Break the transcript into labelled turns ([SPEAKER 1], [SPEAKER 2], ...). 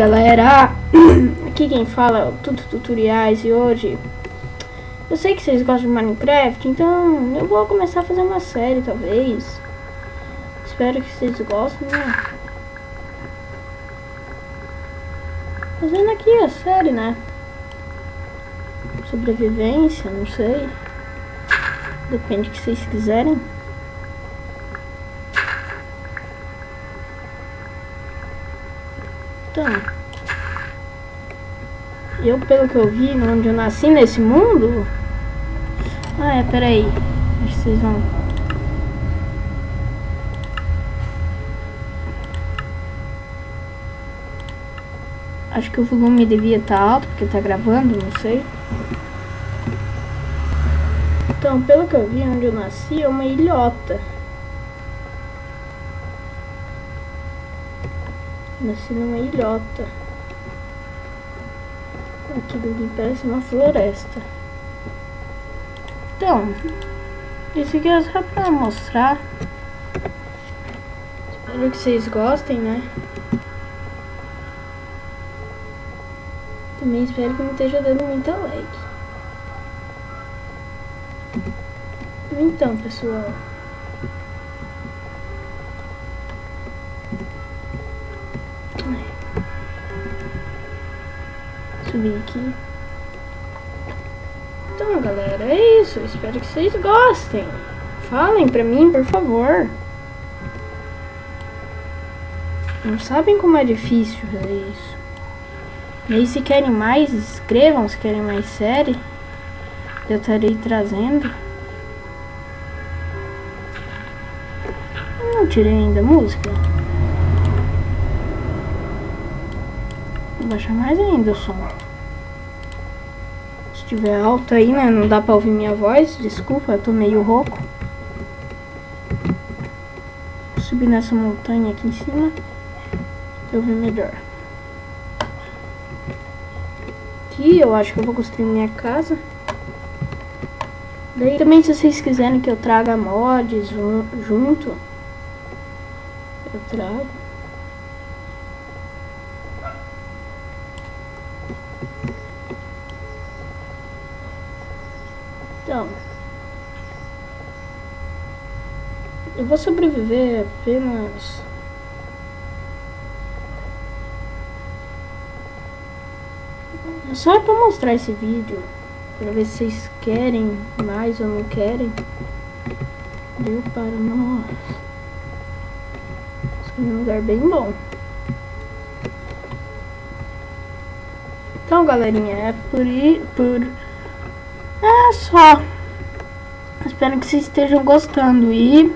[SPEAKER 1] galera, aqui quem fala é o Tudo Tutoriais e hoje eu sei que vocês gostam de Minecraft, então eu vou começar a fazer uma série talvez. Espero que vocês gostem, né? Fazendo aqui a série, né? Sobrevivência, não sei. Depende do que vocês quiserem. Então, eu, pelo que eu vi, onde eu nasci nesse mundo... peraí. Acho que vocês vão... Acho que o volume devia estar alto, porque tá gravando, não sei. Então, pelo que eu vi, onde eu nasci é uma ilhota. Nasci numa ilhota. Aquilo ali parece uma floresta. Então, isso aqui é só pra mostrar. Espero que vocês gostem, né? Também espero que não esteja dando muita lag. Então, pessoal, subir aqui. Então, galera, é isso. Espero que vocês gostem. Falem pra mim, por favor. Não sabem como é difícil fazer isso. E aí, se querem mais, escrevam. Se querem mais série, eu estarei trazendo. Eu não tirei ainda a música. Vou baixar mais ainda o som. Se tiver alto aí, né? Não dá pra ouvir minha voz. Desculpa, eu tô meio rouco. Vou subir nessa montanha aqui em cima pra eu ouvir melhor. Aqui eu acho que eu vou construir minha casa. Daí também, se vocês quiserem que eu traga mods junto, eu trago. Então, eu vou sobreviver apenas... Só pra mostrar esse vídeo, pra ver se vocês querem mais ou não querem. Deu para nós. Esse é um lugar bem bom. Então, galerinha, é é só. Espero que vocês estejam gostando e